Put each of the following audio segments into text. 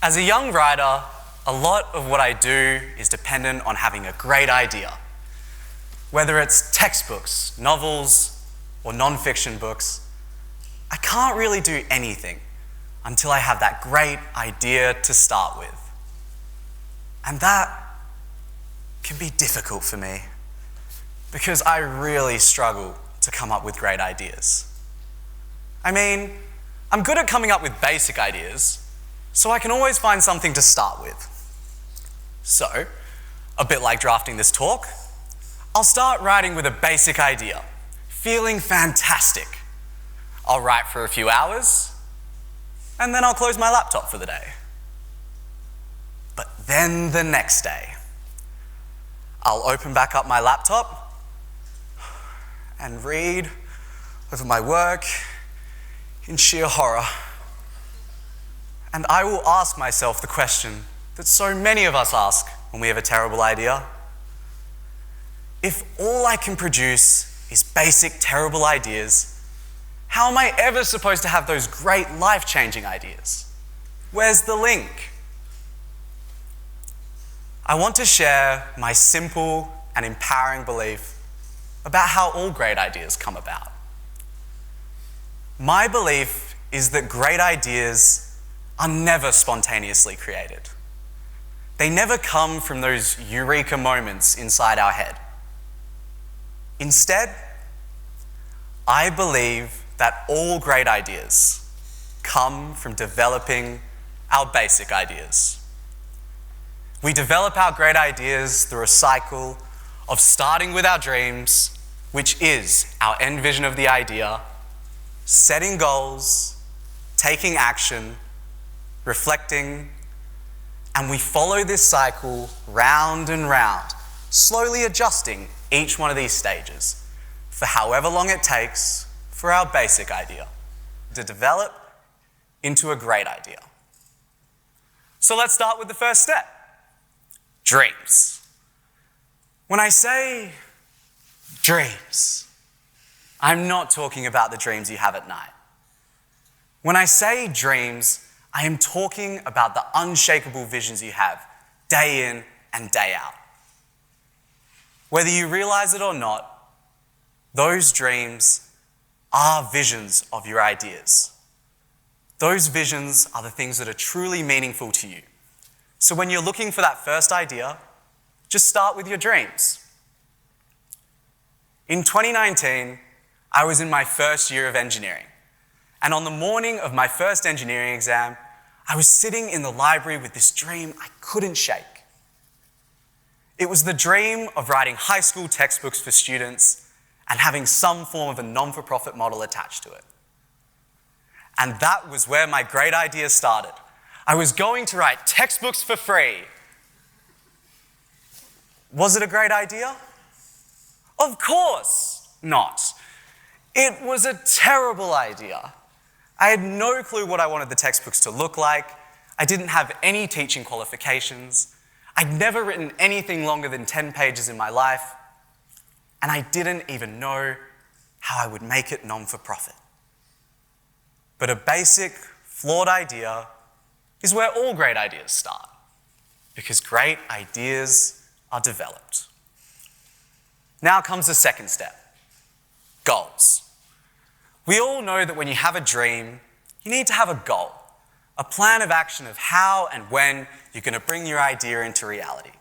As a young writer, a lot of what I do is dependent on having a great idea. Whether it's textbooks, novels, or non-fiction books, I can't really do anything until I have that great idea to start with. And that can be difficult for me because I really struggle to come up with great ideas. I mean, I'm good at coming up with basic ideas, so I can always find something to start with. So, a bit like drafting this talk, I'll start writing with a basic idea, feeling fantastic. I'll write for a few hours, and then I'll close my laptop for the day. But then the next day, I'll open back up my laptop and read over my work in sheer horror. And I will ask myself the question that so many of us ask when we have a terrible idea. If all I can produce is basic, terrible ideas, how am I ever supposed to have those great, life-changing ideas? Where's the link? I want to share my simple and empowering belief about how all great ideas come about. My belief is that great ideas are never spontaneously created. They never come from those eureka moments inside our head. Instead, I believe that all great ideas come from developing our basic ideas. We develop our great ideas through a cycle of starting with our dreams, which is our end vision of the idea, setting goals, taking action, reflecting, and we follow this cycle round and round, slowly adjusting each one of these stages for however long it takes for our basic idea to develop into a great idea. So let's start with the first step, dreams. When I say dreams, I'm not talking about the dreams you have at night. When I say dreams, I am talking about the unshakable visions you have day in and day out. Whether you realize it or not, those dreams are visions of your ideas. Those visions are the things that are truly meaningful to you. So when you're looking for that first idea, just start with your dreams. In 2019, I was in my first year of engineering. And on the morning of my first engineering exam, I was sitting in the library with this dream I couldn't shake. It was the dream of writing high school textbooks for students and having some form of a non-for-profit model attached to it. And that was where my great idea started. I was going to write textbooks for free. Was it a great idea? Of course not. It was a terrible idea. I had no clue what I wanted the textbooks to look like. I didn't have any teaching qualifications. I'd never written anything longer than 10 pages in my life. And I didn't even know how I would make it non-for-profit. But a basic, flawed idea is where all great ideas start, because great ideas are developed. Now comes the second step, goals. We all know that when you have a dream, you need to have a goal, a plan of action of how and when you're going to bring your idea into reality.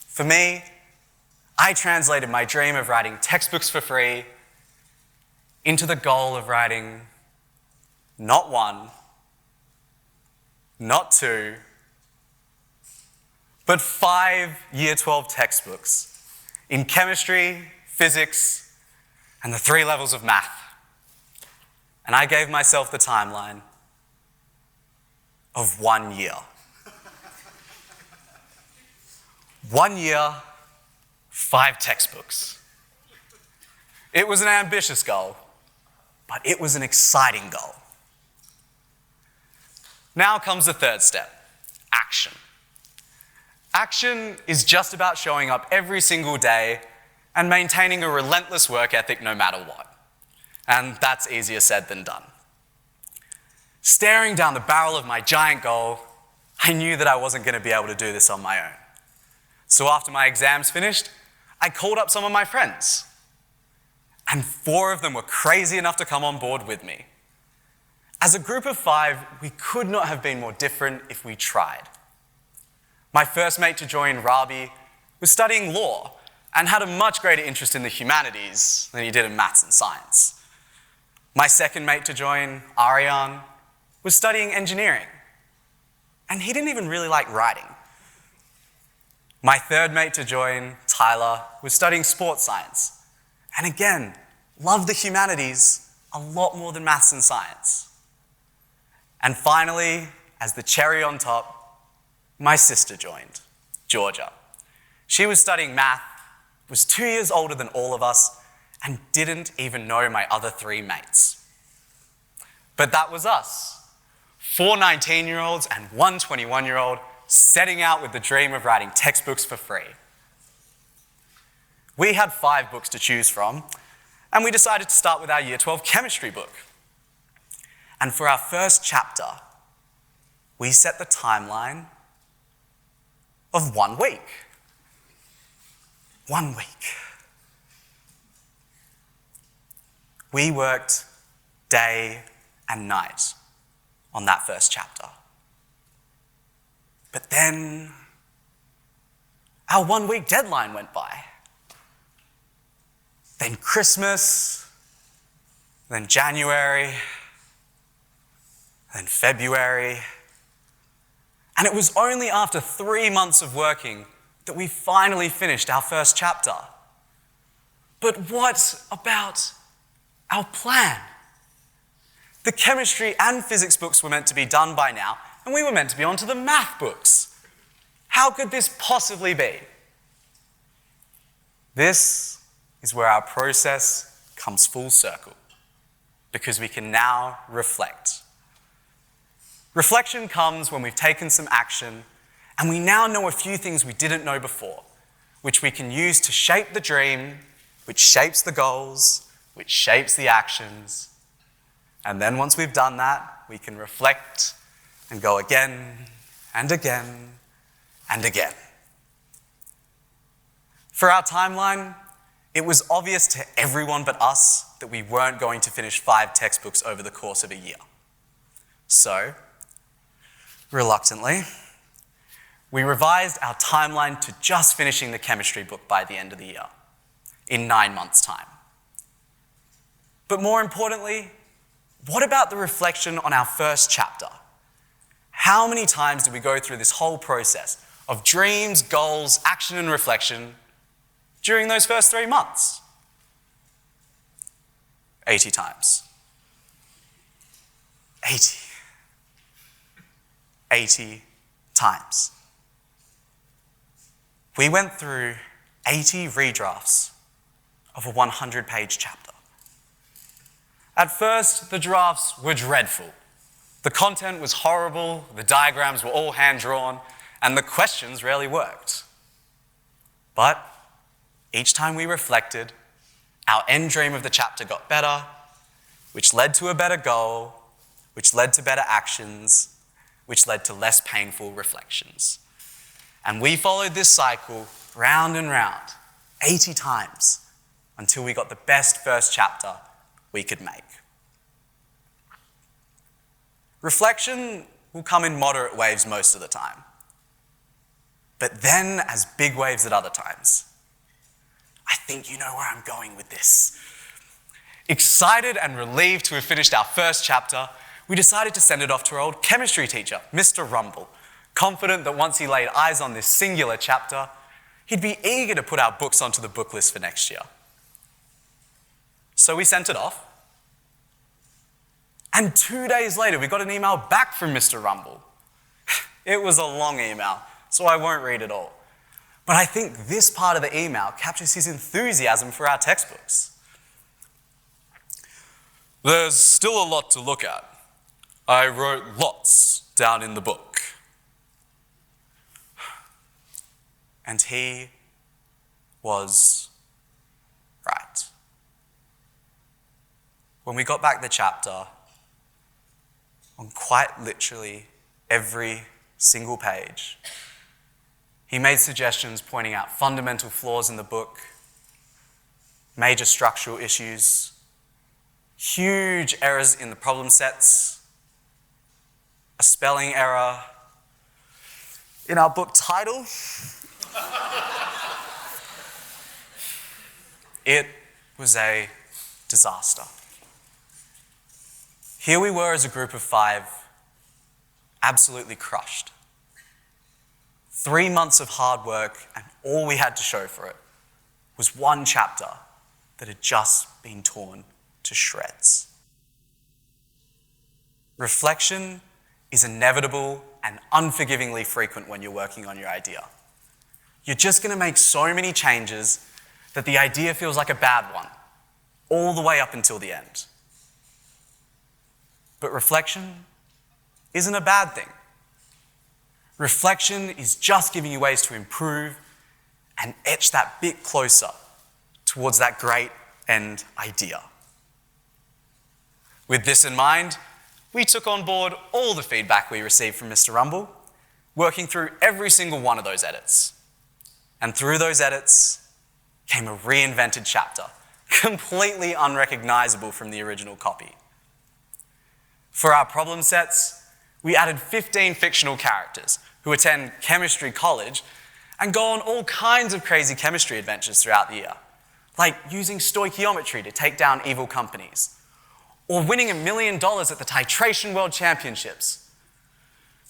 For me, I translated my dream of writing textbooks for free into the goal of writing not one, not two, but 5 Year 12 textbooks in chemistry, physics, and the 3 levels of math. And I gave myself the timeline of 1 year. 1 year, 5 textbooks. It was an ambitious goal, but it was an exciting goal. Now comes the third step, action. Action is just about showing up every single day and maintaining a relentless work ethic no matter what. And that's easier said than done. Staring down the barrel of my giant goal, I knew that I wasn't going to be able to do this on my own. So after my exams finished, I called up some of my friends. And 4 of them were crazy enough to come on board with me. As a group of 5, we could not have been more different if we tried. My first mate to join, Rabi, was studying law and had a much greater interest in the humanities than he did in maths and science. My second mate to join, Aryan, was studying engineering, and he didn't even really like writing. My third mate to join, Tyler, was studying sports science, and again, loved the humanities a lot more than maths and science. And finally, as the cherry on top, my sister joined, Georgia. She was studying math, was 2 years older than all of us, and didn't even know my other 3 mates. But that was us, 4 19-year-olds and 1 21-year-old setting out with the dream of writing textbooks for free. We had 5 books to choose from, and we decided to start with our Year 12 chemistry book. And for our first chapter, we set the timeline of 1 week. 1 week. We worked day and night on that first chapter. But then our 1 week deadline went by. Then Christmas, then January, then February. And it was only after 3 months of working that we finally finished our first chapter. But what about our plan? The chemistry and physics books were meant to be done by now, and we were meant to be on to the math books. How could this possibly be? This is where our process comes full circle, because we can now reflect. Reflection comes when we've taken some action, and we now know a few things we didn't know before, which we can use to shape the dream, which shapes the goals, which shapes the actions. And then once we've done that, we can reflect and go again and again and again. For our timeline, it was obvious to everyone but us that we weren't going to finish 5 textbooks over the course of a year. So, reluctantly, we revised our timeline to just finishing the chemistry book by the end of the year, in 9 months' time. But more importantly, what about the reflection on our first chapter? How many times did we go through this whole process of dreams, goals, action, and reflection during those first 3 months? 80 times. 80. 80 times. We went through 80 redrafts of a 100-page chapter. At first, the drafts were dreadful. The content was horrible, the diagrams were all hand-drawn, and the questions rarely worked. But each time we reflected, our end dream of the chapter got better, which led to a better goal, which led to better actions, which led to less painful reflections. And we followed this cycle round and round, 80 times, until we got the best first chapter we could make. Reflection will come in moderate waves most of the time, but then as big waves at other times. I think you know where I'm going with this. Excited and relieved to have finished our first chapter, we decided to send it off to our old chemistry teacher, Mr. Rumble, confident that once he laid eyes on this singular chapter, he'd be eager to put our books onto the book list for next year. So we sent it off, and 2 days later we got an email back from Mr. Rumble. It was a long email, so I won't read it all. But I think this part of the email captures his enthusiasm for our textbooks. There's still a lot to look at. I wrote lots down in the book. And he was right. When we got back the chapter, on quite literally every single page. He made suggestions pointing out fundamental flaws in the book, major structural issues, huge errors in the problem sets, a spelling error in our book title. It was a disaster. Here we were as a group of 5, absolutely crushed. 3 months of hard work, and all we had to show for it was one chapter that had just been torn to shreds. Reflection is inevitable and unforgivingly frequent when you're working on your idea. You're just going to make so many changes that the idea feels like a bad one, all the way up until the end. But reflection isn't a bad thing. Reflection is just giving you ways to improve and etch that bit closer towards that great end idea. With this in mind, we took on board all the feedback we received from Mr. Rumble, working through every single one of those edits. And through those edits came a reinvented chapter, completely unrecognizable from the original copy. For our problem sets, we added 15 fictional characters who attend chemistry college and go on all kinds of crazy chemistry adventures throughout the year, like using stoichiometry to take down evil companies, or winning $1 million at the Titration World Championships,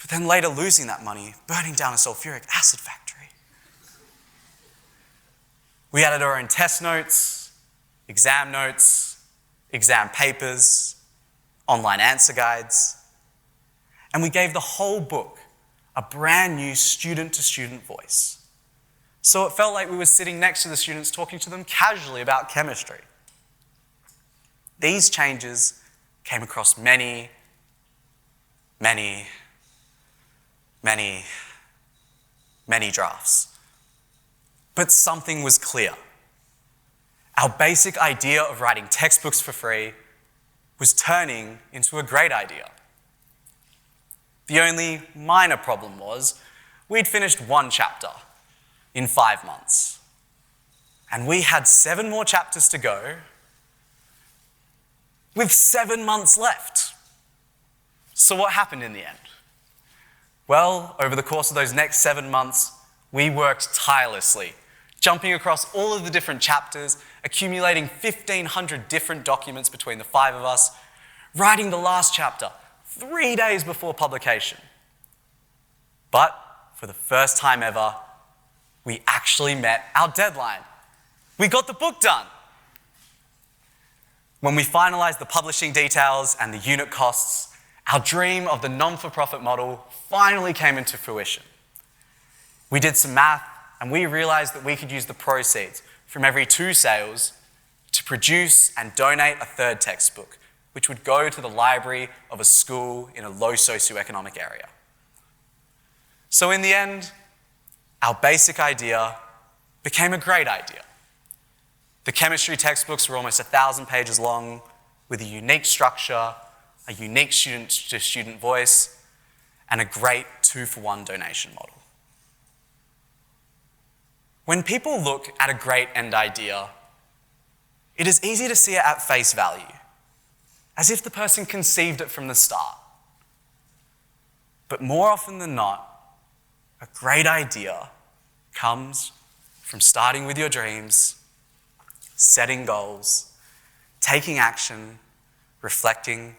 but then later losing that money, burning down a sulfuric acid factory. We added our own test notes, exam papers, online answer guides, and we gave the whole book a brand new student-to-student voice. So it felt like we were sitting next to the students talking to them casually about chemistry. These changes came across many drafts. But something was clear. Our basic idea of writing textbooks for free was turning into a great idea. The only minor problem was we'd finished one chapter in 5 months, and we had 7 more chapters to go with 7 months left. So what happened in the end? Well, over the course of those next 7 months, we worked tirelessly, jumping across all of the different chapters, accumulating 1,500 different documents between the 5 of us, writing the last chapter 3 days before publication. But for the first time ever, we actually met our deadline. We got the book done. When we finalized the publishing details and the unit costs, our dream of the non-for-profit model finally came into fruition. We did some math, and we realized that we could use the proceeds from every 2 sales to produce and donate a 3rd textbook, which would go to the library of a school in a low socioeconomic area. So in the end, our basic idea became a great idea. The chemistry textbooks were almost 1,000 pages long, with a unique structure, a unique student-to-student voice, and a great 2-for-1 donation model. When people look at a great end idea, it is easy to see it at face value, as if the person conceived it from the start. But more often than not, a great idea comes from starting with your dreams, setting goals, taking action, reflecting,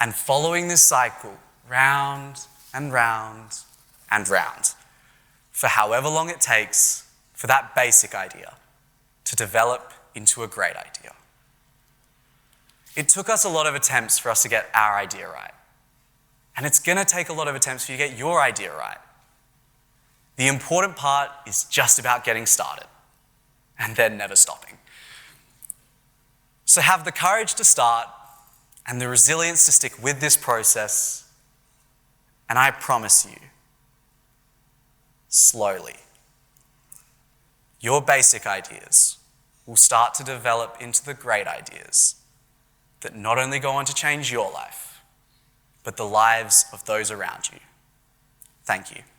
and following this cycle round and round and round for however long it takes for that basic idea to develop into a great idea. It took us a lot of attempts for us to get our idea right. And it's going to take a lot of attempts for you to get your idea right. The important part is just about getting started and then never stopping. So have the courage to start and the resilience to stick with this process, and I promise you, slowly, your basic ideas will start to develop into the great ideas that not only go on to change your life, but the lives of those around you. Thank you.